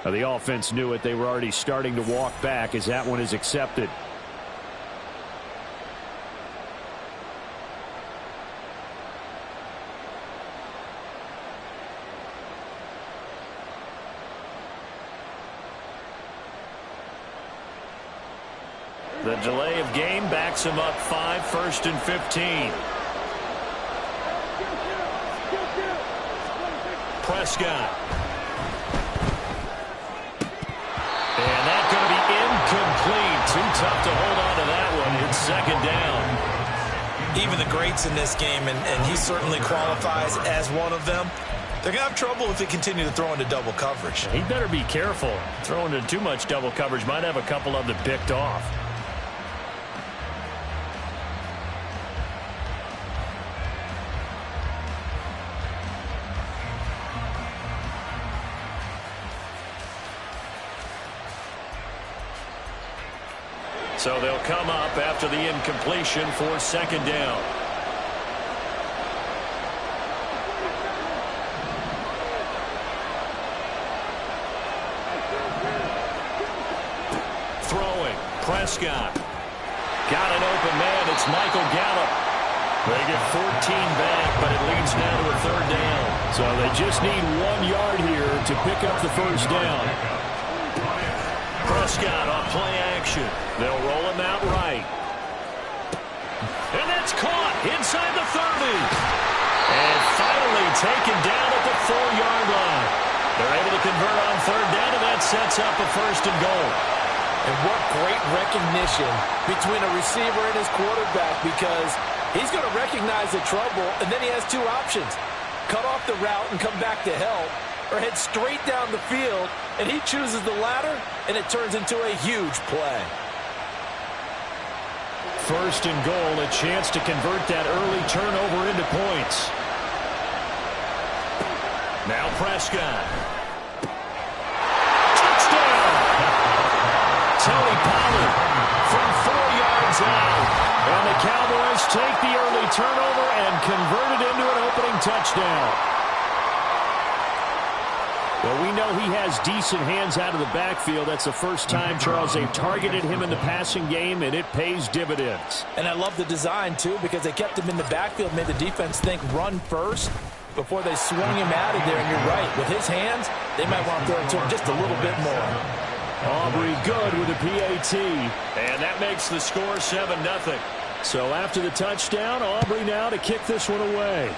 The offense knew it. They were already starting to walk back as that one is accepted. The delay of game backs him up 5, 1st and 15. Prescott. And that's going to be incomplete. Too tough to hold on to that one. It's 2nd down. Even the greats in this game, and he certainly qualifies as one of them, they're going to have trouble if they continue to throw into double coverage. He better be careful. Throwing into too much double coverage might have a couple of them picked off. So they'll come up after the incompletion for 2nd down. Throwing. Prescott. Got an open man. It's Michael Gallup. They get 14 back, but it leads now to a 3rd down. So they just need 1 yard here to pick up the 1st down. Prescott on play action. They'll roll him out right. And that's caught inside the 30. And finally taken down at the 4-yard line. They're able to convert on 3rd down, and that sets up a 1st and goal. And what great recognition between a receiver and his quarterback, because he's going to recognize the trouble, and then he has 2 options. Cut off the route and come back to help, or head straight down the field, and he chooses the latter, and it turns into a huge play. 1st and goal, a chance to convert that early turnover into points. Now Prescott. Touchdown! Tony Pollard from 4 yards out. And the Cowboys take the early turnover and convert it into an opening touchdown. Well, we know he has decent hands out of the backfield. That's the first time, Charles, they've targeted him in the passing game, and it pays dividends. And I love the design, too, because they kept him in the backfield, made the defense think run first before they swung him out of there. And you're right, with his hands, they might want to throw it to him just a little bit more. Aubrey good with a PAT. And that makes the score 7-0. So after the touchdown, Aubrey now to kick this one away.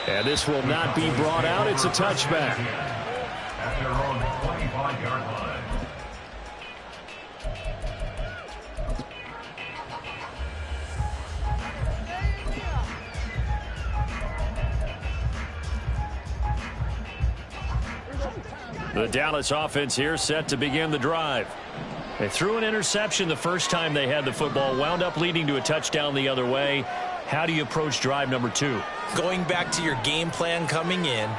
And this will not be brought out. It's a touchback. At their own 25-yard line. The Dallas offense here set to begin the drive. They threw an interception the first time they had the football, wound up leading to a touchdown the other way. How do you approach drive number 2? Going back to your game plan coming in,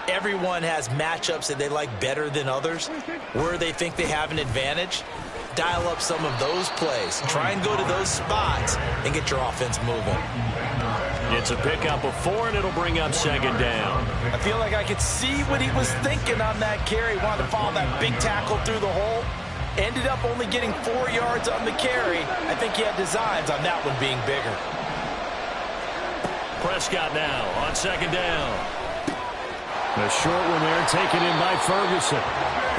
everyone has matchups that they like better than others, where they think they have an advantage. Dial up some of those plays. Try and go to those spots and get your offense moving. It's a pickup of 4, and it'll bring up 2nd down. I feel like I could see what he was thinking on that carry. Wanted to follow that big tackle through the hole. Ended up only getting 4 yards on the carry. I think he had designs on that one being bigger. Prescott now on 2nd down. The short one there taken in by Ferguson.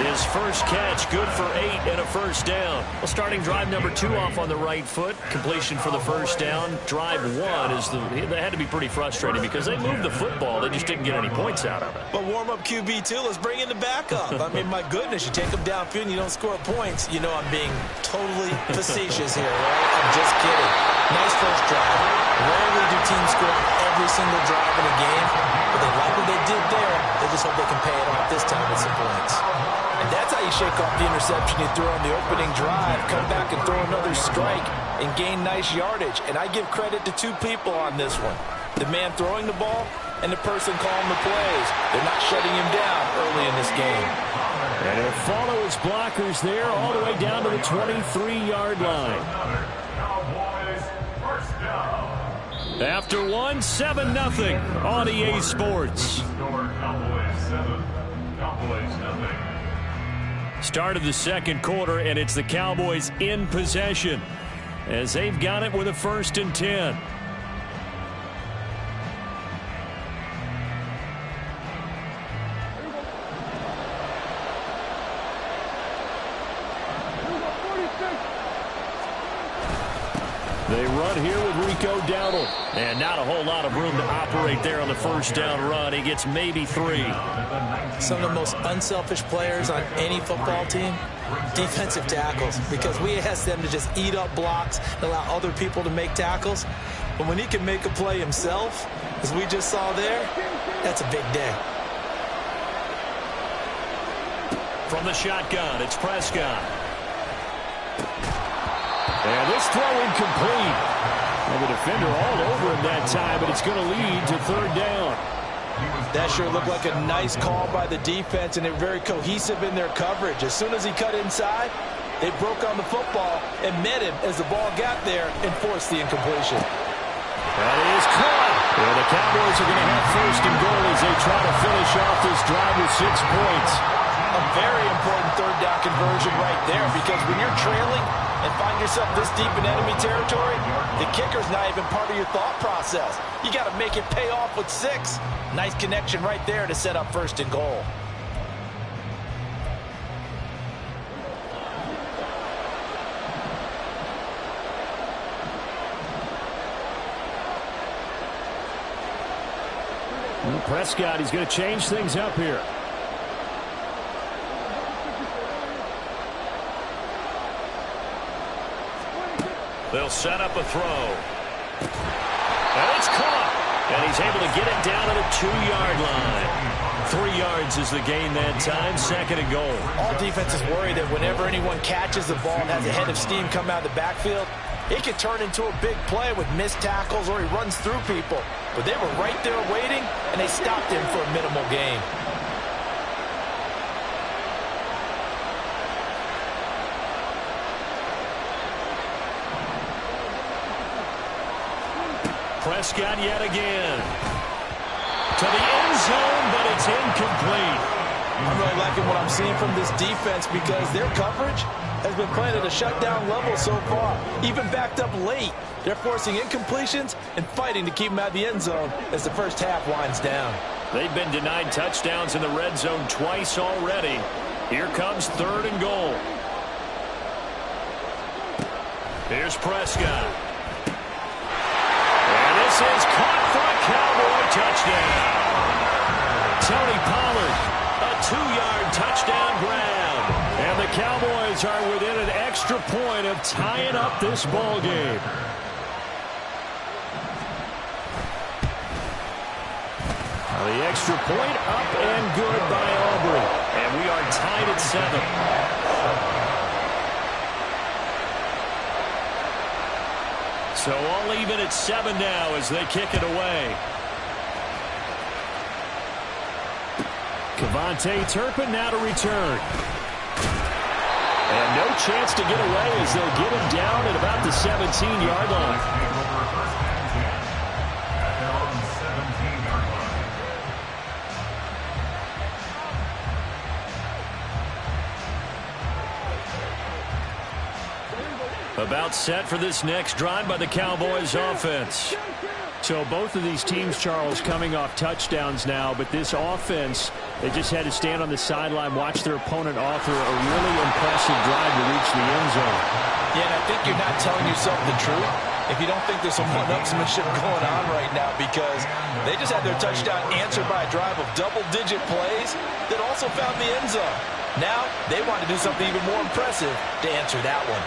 His first catch, good for 8 and a 1st down. Well, starting drive number 2 off on the right foot. Completion for the 1st down. Drive 1 is they had to be pretty frustrating because they moved the football. They just didn't get any points out of it. But warm-up QB, too. Let's bring in the backup. I mean, my goodness, you take them downfield and you don't score points. You know I'm being totally facetious here, right? I'm just kidding. Nice first drive. Rarely do teams score on every single drive in a game, but they like what they did there. They just hope they can pay it off this time with some points. And that's how you shake off the interception you threw on the opening drive, come back and throw another strike and gain nice yardage. And I give credit to 2 people on this one. The man throwing the ball and the person calling the plays. They're not shutting him down early in this game. And he'll follow his blockers there all the way down to the 23-yard line. Cowboys first down. After one, 7-0 on EA Sports. Score Cowboys 7, Cowboys nothing. Start of the second quarter, and it's the Cowboys in possession as they've got it with a 1st and 10. They run here with Rico Dowdle. And not a whole lot of room to operate there on the first down run. He gets maybe 3. Some of the most unselfish players on any football team, defensive tackles, because we ask them to just eat up blocks and allow other people to make tackles. But when he can make a play himself, as we just saw there, that's a big day. From the shotgun, it's Prescott. And this throw incomplete. And the defender all over him that time, but it's going to lead to 3rd down. That sure looked like a nice call by the defense, and they're very cohesive in their coverage. As soon as he cut inside, they broke on the football and met him as the ball got there and forced the incompletion. That is caught. And the Cowboys are going to have 1st and goal as they try to finish off this drive with 6 points. A very important 3rd down conversion right there, because when you're trailing and find yourself this deep in enemy territory, the kicker's not even part of your thought process. You got to make it pay off with 6. Nice connection right there to set up 1st and goal. Prescott, he's going to change things up here. They'll set up a throw. And it's caught. And he's able to get it down to the 2-yard line. 3 yards is the gain that time. 2nd and goal. All defenses worry that whenever anyone catches the ball and has a head of steam come out of the backfield, it can turn into a big play with missed tackles or he runs through people. But they were right there waiting, and they stopped him for a minimal gain. Prescott yet again. To the end zone, but it's incomplete. I'm really liking what I'm seeing from this defense because their coverage has been playing at a shutdown level so far. Even backed up late, they're forcing incompletions and fighting to keep them out of the end zone as the first half winds down. They've been denied touchdowns in the red zone twice already. Here comes 3rd and goal. Here's Prescott. And this is caught for a Cowboy touchdown. Tony Pollard, a 2-yard touchdown grab. And the Cowboys are within an extra point of tying up this ball game. The extra point up and good by Aubrey. And we are tied at 7. So all even at 7 now as they kick it away. Kevontae Turpin now to return. And no chance to get away as they'll get him down at about the 17-yard line. About set for this next drive by the Cowboys offense. So both of these teams, Charles, coming off touchdowns now, but this offense, they just had to stand on the sideline, watch their opponent author a really impressive drive to reach the end zone. Yeah, and I think you're not telling yourself the truth if you don't think there's some one-upsmanship going on right now, because they just had their touchdown answered by a drive of double-digit plays that also found the end zone. Now they want to do something even more impressive to answer that one.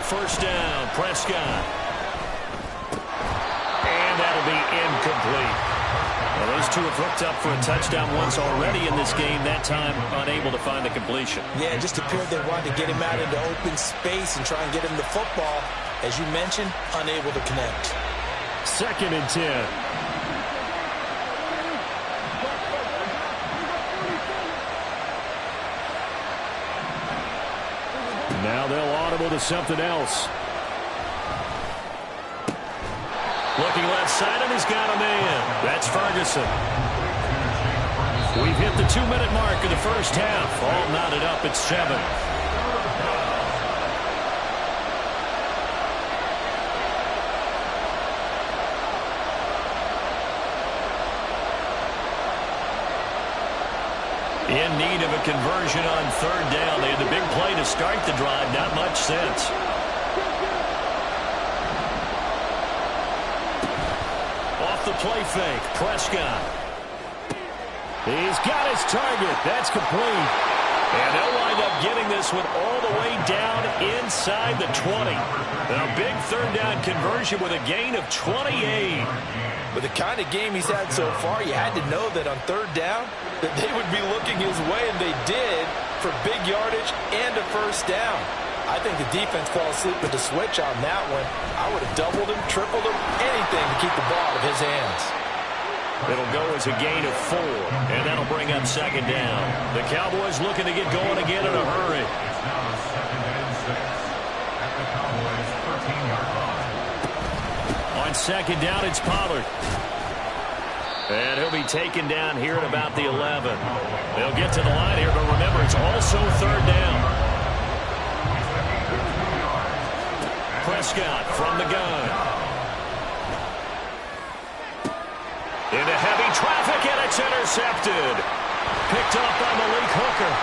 First down, Prescott. And that'll be incomplete. Well, those two have hooked up for a touchdown once already in this game, that time unable to find the completion. Yeah, it just appeared they wanted to get him out into open space and try and get him the football. As you mentioned, unable to connect. 2nd and 10. Now they'll audible scramble to something else. Looking left side, and he's got a man. That's Ferguson. We've hit the 2-minute mark of the first half. All knotted up at 7. In need of a conversion on 3rd down. They had the big play to start the drive. Not much sense. Off the play fake. Prescott. He's got his target. That's complete. And they'll wind up getting this one all the way down inside the 20. A big 3rd down conversion with a gain of 28. With the kind of game he's had so far, you had to know that on 3rd down that they would be looking his way, and they did, for big yardage and a first down. I think the defense fell asleep with the switch on that one. I would have doubled him, tripled him, anything to keep the ball out of his hands. It'll go as a gain of 4, and that'll bring up 2nd down. The Cowboys looking to get going again in a hurry. It's now 2nd and 6 at the Cowboys' 13-yard line. On 2nd down, it's Pollard. And he'll be taken down here at about the 11. They'll get to the line here, but remember, it's also 3rd down. Prescott from the gun. Into heavy traffic, and it's intercepted. Picked up by Malik Hooker.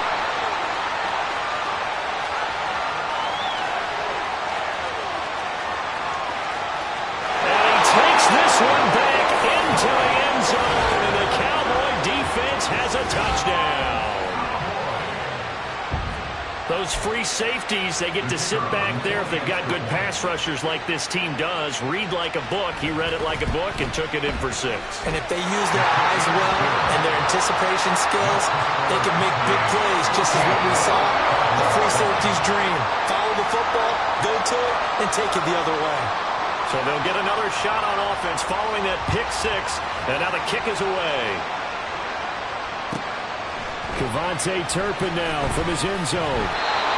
And he takes this one back into the end zone, and the Cowboy defense has a touchdown. Those free safeties, they get to sit back there if they've got good pass rushers like this team does. Read like a book. He read it like a book and took it in for 6. And if they use their eyes well and their anticipation skills, they can make big plays, just as what we saw. The free safety's dream. Follow the football, go to it, and take it the other way. So they'll get another shot on offense following that pick 6, and now the kick is away. Devontae Turpin now from his end zone.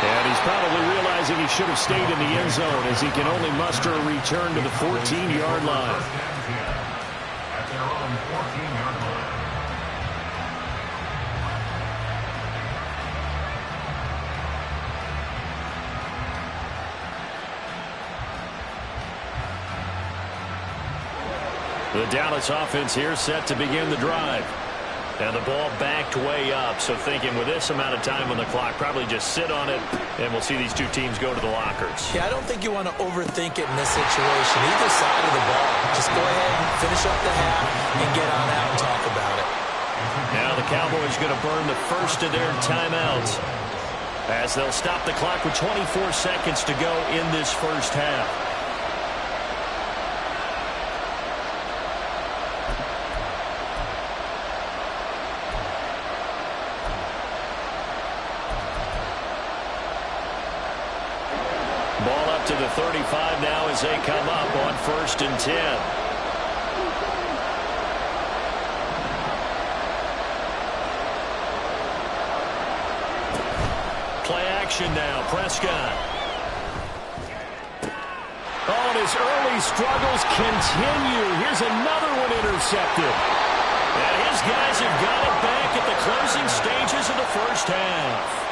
And he's probably realizing he should have stayed in the end zone as he can only muster a return to the 14-yard line. At their own 14-yard line. The Dallas offense here set to begin the drive. And the ball backed way up, so thinking with this amount of time on the clock, probably just sit on it, and we'll see these two teams go to the lockers. Yeah, I don't think you want to overthink it in this situation. Either side of the ball. Just go ahead and finish up the half and get on out and talk about it. Now the Cowboys going to burn the first of their timeouts as they'll stop the clock with 24 seconds to go in this first half. Ball up to the 35 now as they come up on 1st and 10. Play action now. Prescott. Oh, and his early struggles continue. Here's another one intercepted. And his guys have got it back at the closing stages of the first half.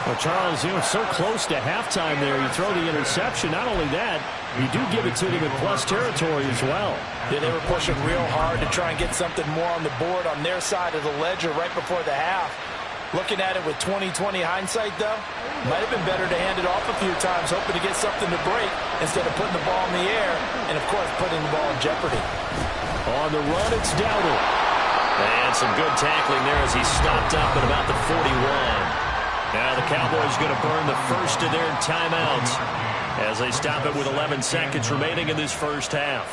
Well, Charles, so close to halftime there. You throw the interception. Not only that, you do give it to them in plus territory as well. Yeah, they were pushing real hard to try and get something more on the board on their side of the ledger right before the half. Looking at it with 20/20 hindsight, though, might have been better to hand it off a few times, hoping to get something to break instead of putting the ball in the air and, of course, putting the ball in jeopardy. On the run, it's Dowdle. And some good tackling there as he stopped up at about the 41. Now the Cowboys going to burn the first of their timeouts as they stop it with 11 seconds remaining in this first half.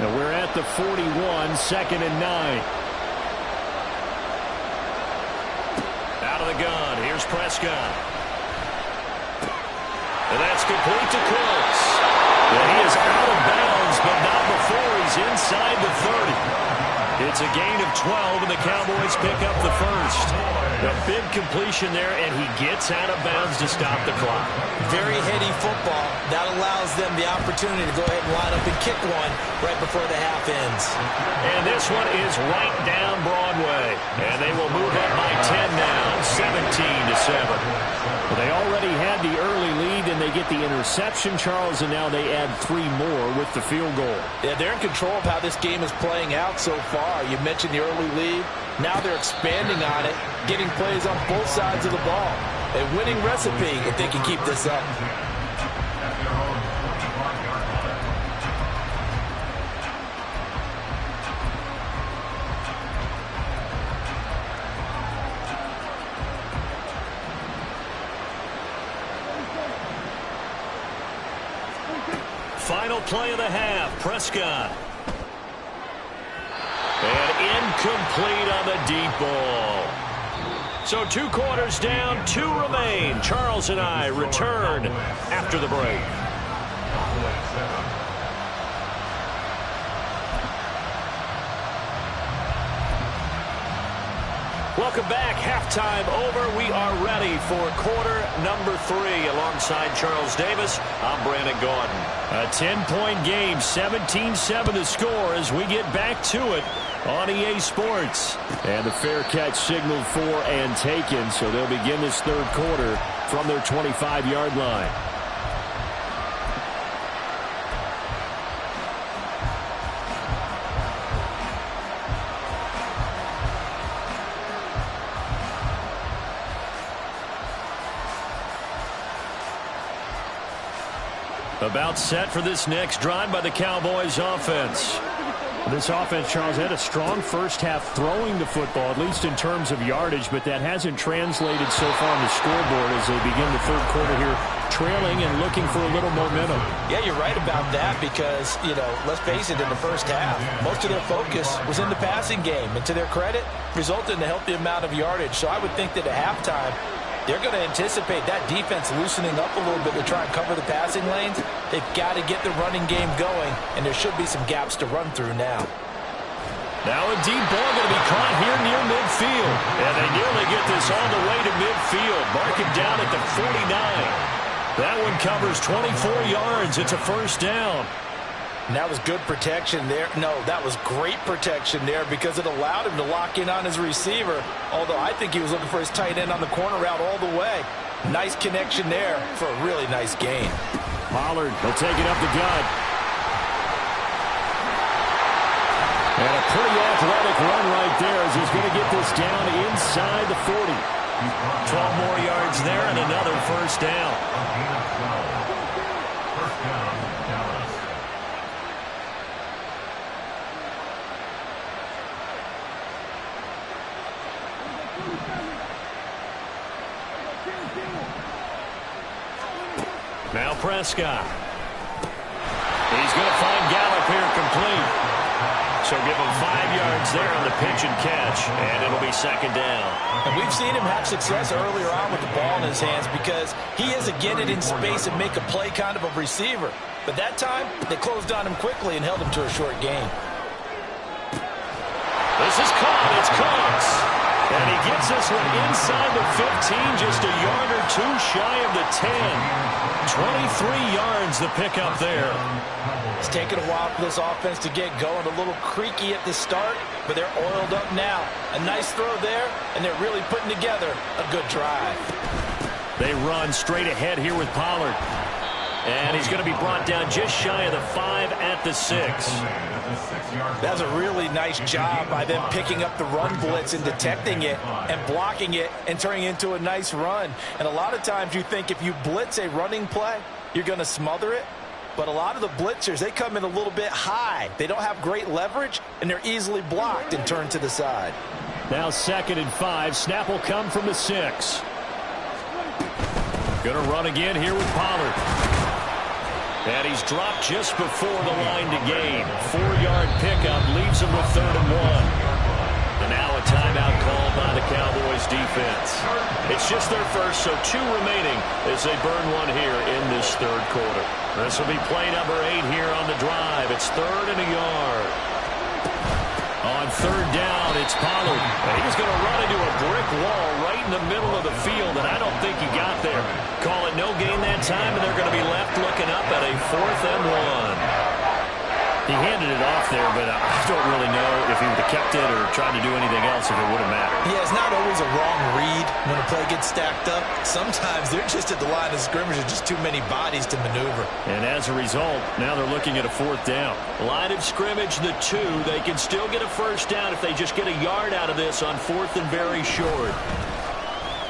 Now we're at the 41, 2nd and 9. Out of the gun, here's Prescott. And that's complete to Cooks. inside the 30. It's a gain of 12, and the Cowboys pick up the first. A big completion there, and he gets out of bounds to stop the clock. Very heady football. That allows them the opportunity to go ahead and line up and kick one right before the half ends. And this one is right down Broadway. And they will move up by 10 now, 17-7. Well, they already had the early lead, and they get the interception, Charles, and now they add 3 more with the field goal. Yeah, they're in control of how this game is playing out so far. You mentioned the early lead. Now they're expanding on it, getting plays on both sides of the ball. A winning recipe if they can keep this up. Final play of the half, Prescott. And incomplete on the deep ball. So 2 quarters down, 2 remain. Charles and I return after the break. Welcome back. Halftime over. We are ready for quarter number 3. Alongside Charles Davis, I'm Brandon Gaudin. A 10-point game, 17-7 the score as we get back to it on EA Sports. And the fair catch signaled for and taken, so they'll begin this third quarter from their 25-yard line. About set for this next drive by the Cowboys offense. This offense, Charles, had a strong first half throwing the football, at least in terms of yardage, but that hasn't translated so far on the scoreboard as they begin the third quarter here, trailing and looking for a little momentum. Yeah, you're right about that because, let's face it, in the first half, most of their focus was in the passing game. And to their credit, resulted in a healthy amount of yardage. So I would think that at halftime, they're going to anticipate that defense loosening up a little bit to try and cover the passing lanes. They've got to get the running game going, and there should be some gaps to run through now. Now a deep ball going to be caught here near midfield. And they nearly get this all the way to midfield. Mark it down at the 49. That one covers 24 yards. It's a first down. And that was good protection there. No, that was great protection there because it allowed him to lock in on his receiver, although I think he was looking for his tight end on the corner route all the way. Nice connection there for a really nice gain. Pollard will take it up the gut. And a pretty athletic run right there as he's going to get this down inside the 40. 12 more yards there and another first down. First down, Dallas. Now Prescott. He's going to find Gallup here complete. So give him 5 yards there on the pitch and catch, and it'll be second down. And we've seen him have success earlier on with the ball in his hands because he is a get it in space and make a play kind of a receiver. But that time, they closed on him quickly and held him to a short gain. This is caught. It's Cox. And he gets this one inside the 15, just a yard or 2 shy of the 10. 23 yards the pickup there. It's taken a while for this offense to get going. A little creaky at the start, but they're oiled up now. A nice throw there, and they're really putting together a good drive. They run straight ahead here with Pollard. And he's going to be brought down just shy of the 5 at the 6. That's a really nice job by them picking up the run blitz and detecting it and blocking it and turning it into a nice run. And a lot of times you think if you blitz a running play, you're going to smother it. But a lot of the blitzers, they come in a little bit high. They don't have great leverage, and they're easily blocked and turned to the side. Now 2nd and 5. Snap will come from the 6. Going to run again here with Pollard. And he's dropped just before the line to gain. 4-yard pickup leaves him with 3rd and 1. And now a timeout called by the Cowboys defense. It's just their first, so 2 remaining as they burn one here in this third quarter. This will be play number 8 here on the drive. It's 3rd and a yard. On 3rd down, it's Pollard. And he's going to run into a brick wall right in the middle of the field, and I don't think he got there. Call it no gain that time, and they're going to be left looking up at a 4th and 1. He handed it off there, but I don't really know if he would have kept it or tried to do anything else if it would have mattered. Yeah, it's not always a wrong read when a play gets stacked up. Sometimes they're just at the line of scrimmage with just too many bodies to maneuver. And as a result, now they're looking at a 4th down. Line of scrimmage, the 2. They can still get a 1st down if they just get a yard out of this on 4th and very short.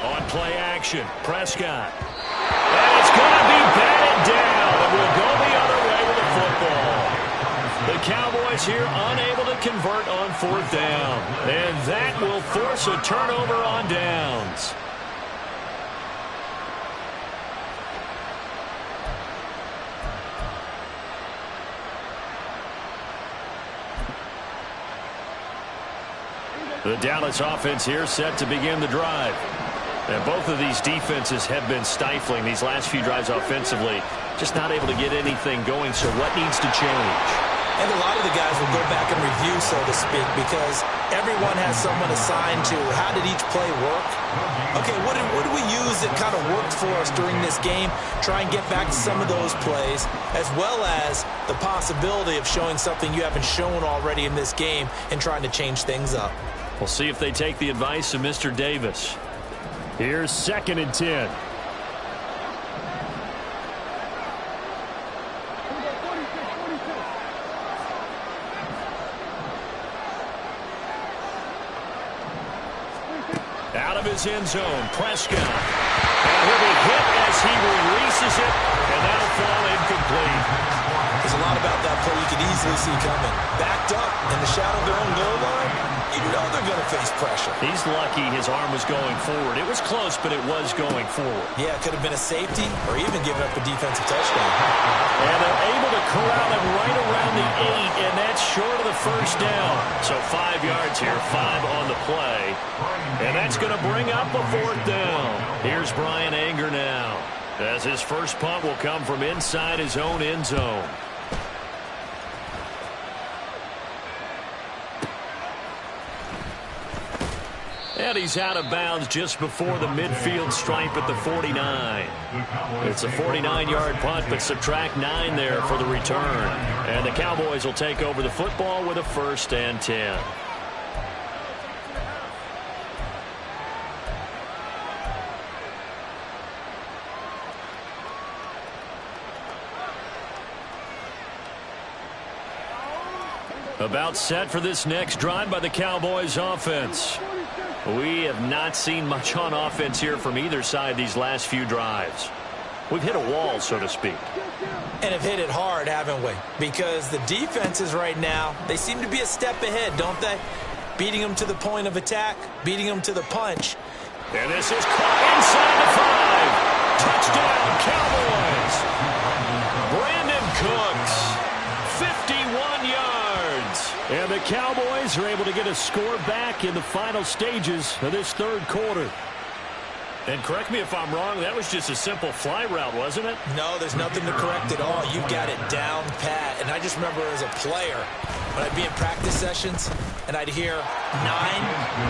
On play action, Prescott. And it's going to be batted down, and we'll go the other way with the football. The Cowboys here unable to convert on 4th down. And that will force a turnover on downs. The Dallas offense here set to begin the drive. And both of these defenses have been stifling these last few drives offensively. Just not able to get anything going, so what needs to change? And a lot of the guys will go back and review, so to speak, because everyone has someone assigned to how did each play work. Okay, what did we use that kind of worked for us during this game? Try and get back to some of those plays, as well as the possibility of showing something you haven't shown already in this game and trying to change things up. We'll see if they take the advice of Mr. Davis. Here's 2nd and 10. Out of his end zone, Prescott. And he'll be hit as he releases it, and that'll fall incomplete. There's a lot about that play you could easily see coming. Backed up in the shadow of their own goal line, you know they're going to face pressure. He's lucky his arm was going forward. It was close, but it was going forward. Yeah, it could have been a safety or even giving up a defensive touchdown. And they're able to corral him right around the 8, and that's short of the 1st down. So 5 yards here, 5 on the play. And that's going to bring up a 4th down. Here's Brian Anger now, as his first punt will come from inside his own end zone. And he's out of bounds just before the midfield stripe at the 49. It's a 49-yard punt, but subtract 9 there for the return. And the Cowboys will take over the football with a 1st and 10. About set for this next drive by the Cowboys offense. We have not seen much on offense here from either side these last few drives. We've hit a wall, so to speak. And have hit it hard, haven't we? Because the defenses right now, they seem to be a step ahead, don't they? Beating them to the point of attack, beating them to the punch. And this is caught inside the 5. Touchdown, Cowboys. Brandon Cooks, 51 yards. And the Cowboys are able to get a score back in the final stages of this third quarter. And correct me if I'm wrong, that was just a simple fly route, wasn't it? No, there's nothing to correct at all. You've got it down pat. And I just remember as a player, when I'd be in practice sessions and I'd hear 9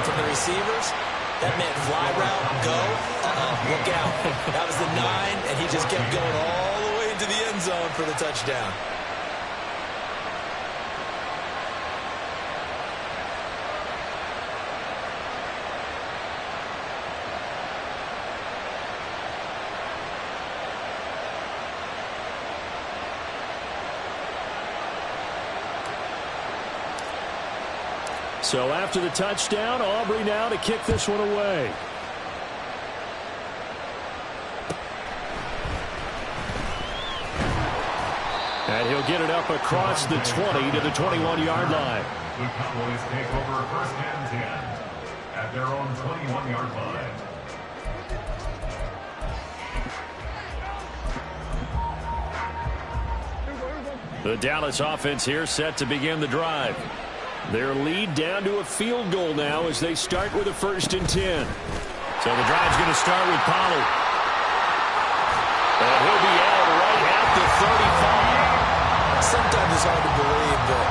from the receivers, that meant fly route, go, look out. That was the 9, and he just kept going all the way into the end zone for the touchdown. So after the touchdown, Aubrey now to kick this one away. And he'll get it up across the 20 to the 21-yard line. The Cowboys take over 1st and 10 at their own 21-yard line. The Dallas offense here set to begin the drive. Their lead down to a field goal now as they start with a 1st and 10. So the drive's going to start with Pollard. And he'll be out right at the 35. Sometimes it's hard to believe, but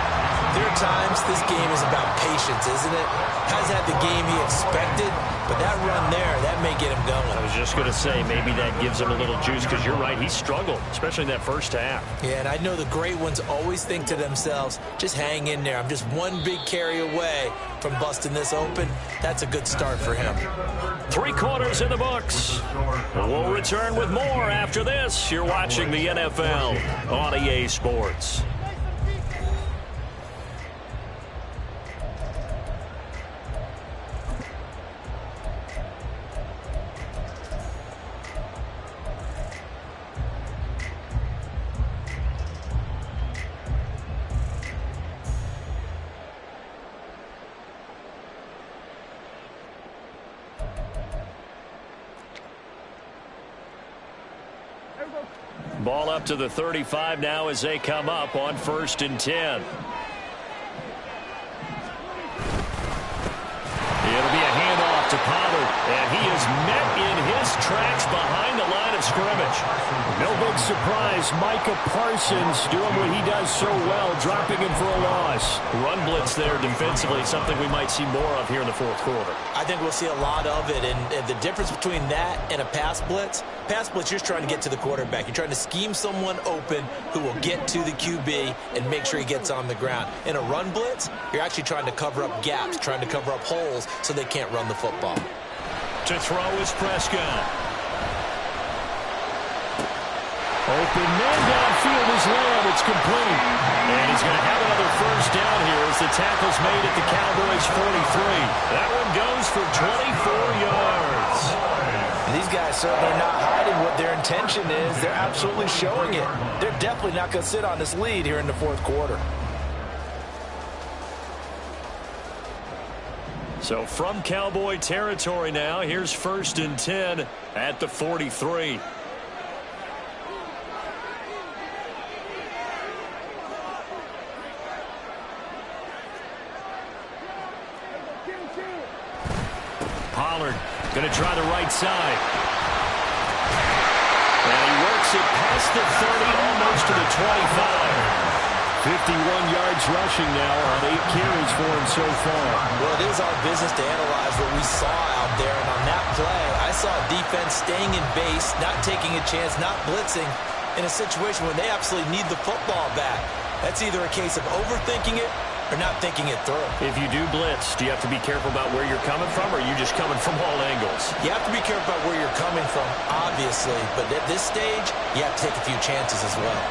there are times this game is about patience, isn't it? Hasn't had the game he expected, but that run there, that may get him going. I was just going to say, maybe that gives him a little juice, because you're right, he struggled, especially in that first half. Yeah, and I know the great ones always think to themselves, just hang in there. I'm just one big carry away from busting this open. That's a good start for him. 3 quarters in the books. We'll return with more after this. You're watching the NFL on EA Sports. Ball up to the 35 now as they come up on 1st and 10. It'll be a handoff to Pollard, and he is met in his tracks behind the line of scrimmage. No big surprise. Micah Parsons doing what he does so well, dropping him for a loss. Run blitz there defensively, something we might see more of here in the 4th quarter. I think we'll see a lot of it, and the difference between that and a pass blitz, you're just trying to get to the quarterback. You're trying to scheme someone open who will get to the QB and make sure he gets on the ground. In a run blitz, you're actually trying to cover up gaps, trying to cover up holes so they can't run the football. To throw is Prescott. Open man downfield is Lamb. It's complete. And he's going to have another 1st down here as the tackle's made at the Cowboys' 43. That one goes for 24 yards. And these guys certainly are not hiding what their intention is. They're absolutely showing it. They're definitely not going to sit on this lead here in the 4th quarter. So from Cowboy territory now, here's 1st and 10 at the 43. Pollard going to try the right side. And he works it past the 30, almost to the 25. 51 yards rushing now on 8 carries for him so far. Well, it is our business to analyze what we saw out there, and on that play, I saw a defense staying in base, not taking a chance, not blitzing, in a situation where they absolutely need the football back. That's either a case of overthinking it or not thinking it through. If you do blitz, do you have to be careful about where you're coming from, or are you just coming from all angles? You have to be careful about where you're coming from, obviously, but at this stage, you have to take a few chances as well.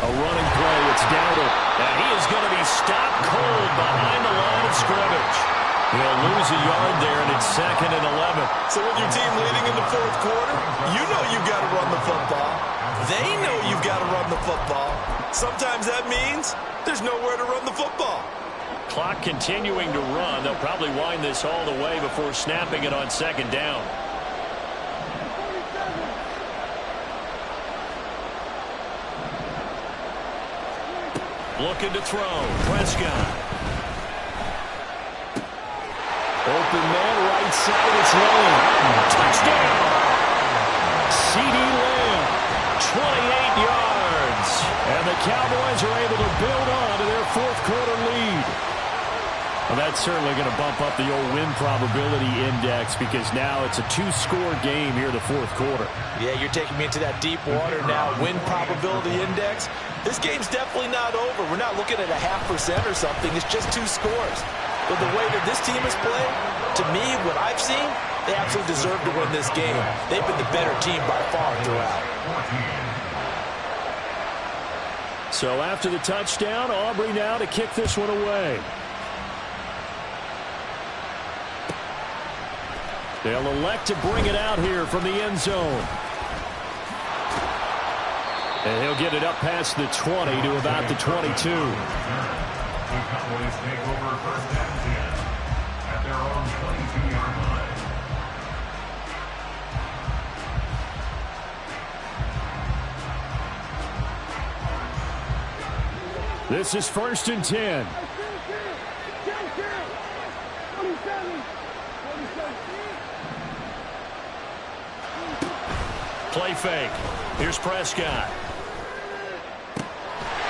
A running play, it's Dowdle, and he is going to be stopped cold behind the line of scrimmage. He'll lose a yard there, and it's 2nd and 11. So with your team leading in the 4th quarter, you know you've got to run the football. They know you've got to run the football. Sometimes that means there's nowhere to run the football. Clock continuing to run. They'll probably wind this all the way before snapping it on 2nd down. Looking to throw. Prescott. Open man, right side, it's Lamb. Touchdown! CeeDee Lamb. 28 yards. And the Cowboys are able to build on to their 4th quarter lead. Well, that's certainly going to bump up the old win probability index, because now it's a 2-score game here in the 4th quarter. Yeah, you're taking me into that deep water now. Win probability index. This game's definitely not over. We're not looking at a 0.5% or something. It's just 2 scores. But the way that this team has played, to me, what I've seen, they absolutely deserve to win this game. They've been the better team by far throughout. So after the touchdown, Aubrey now to kick this one away. They'll elect to bring it out here from the end zone. And he'll get it up past the 20 to about the 22. The Cowboys take over 1st and 10 at their own 22-yard line. This is 1st and 10. Play fake. Here's Prescott.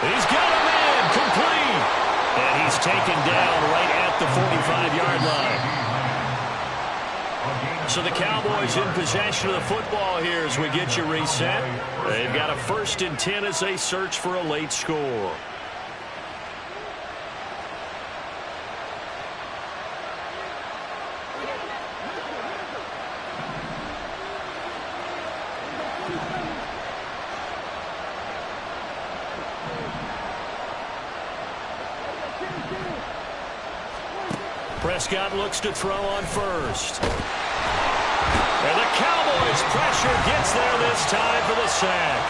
He's got him in. Complete. And he's taken down right at the 45-yard line. So the Cowboys in possession of the football here as we get you reset. They've got a 1st and 10 as they search for a late score. Prescott looks to throw on first. And the Cowboys' pressure gets there this time for the sack.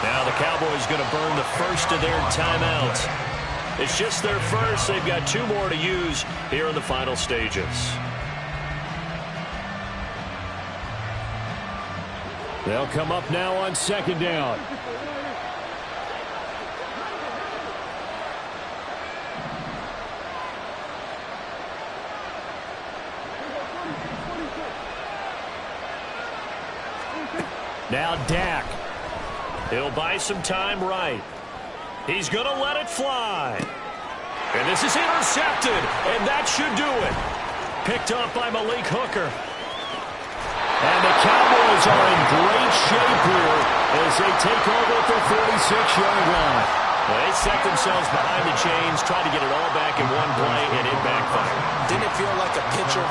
Now the Cowboys going to burn the first of their timeouts. It's just their first. They've got 2 more to use here in the final stages. They'll come up now on 2nd down. Now Dak. He'll buy some time right. He's going to let it fly. And this is intercepted, and that should do it. Picked up by Malik Hooker. And the Cowboys are in great shape here as they take over at their 46-yard line. Well, they set themselves behind the chains, tried to get it all back in one play, and it backfired. Didn't it feel like a pitcher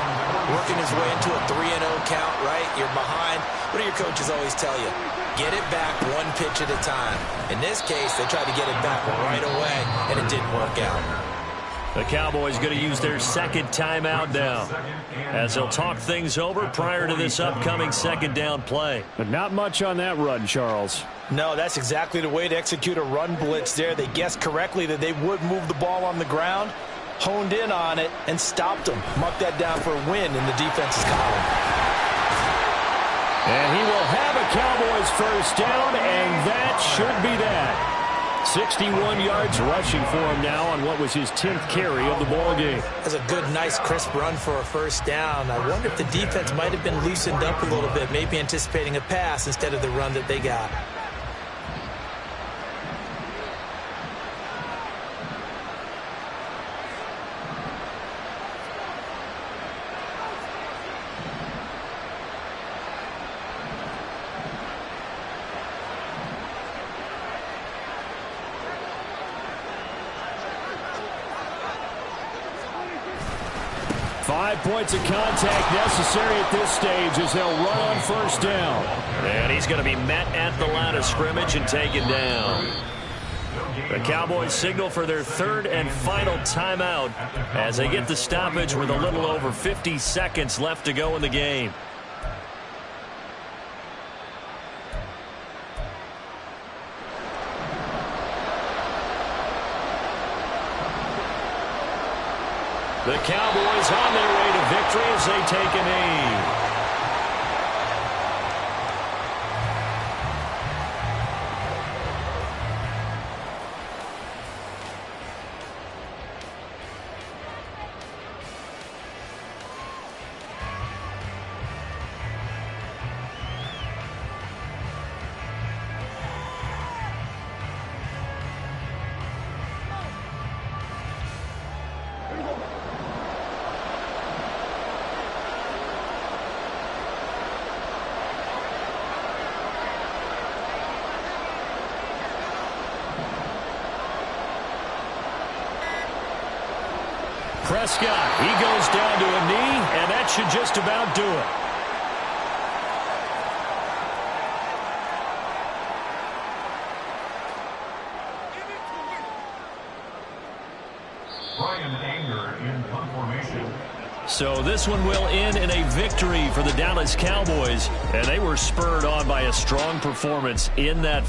working his way into a 3-0 count, right? You're behind. What do your coaches always tell you? Get it back 1 pitch at a time. In this case, they tried to get it back right away, and it didn't work out. The Cowboys going to use their 2nd timeout now as they'll talk things over prior to this upcoming 2nd down play. But not much on that run, Charles. No, that's exactly the way to execute a run blitz there. They guessed correctly that they would move the ball on the ground, honed in on it, and stopped them. Mark that down for a win in the defense's column. And he will have a Cowboys 1st down, and that should be that. 61 yards rushing for him now on what was his 10th carry of the ball game. That's a good, nice, crisp run for a 1st down. I wonder if the defense might have been loosened up a little bit, maybe anticipating a pass instead of the run that they got. Points of contact necessary at this stage as they'll run on 1st down. And he's going to be met at the line of scrimmage and taken down. The Cowboys signal for their 3rd and final timeout as they get the stoppage with a little over 50 seconds left to go in the game. The Cowboys on their way to victory as they take a knee. Prescott, he goes down to a knee, and that should just about do it. So this one will end in a victory for the Dallas Cowboys, and they were spurred on by a strong performance in that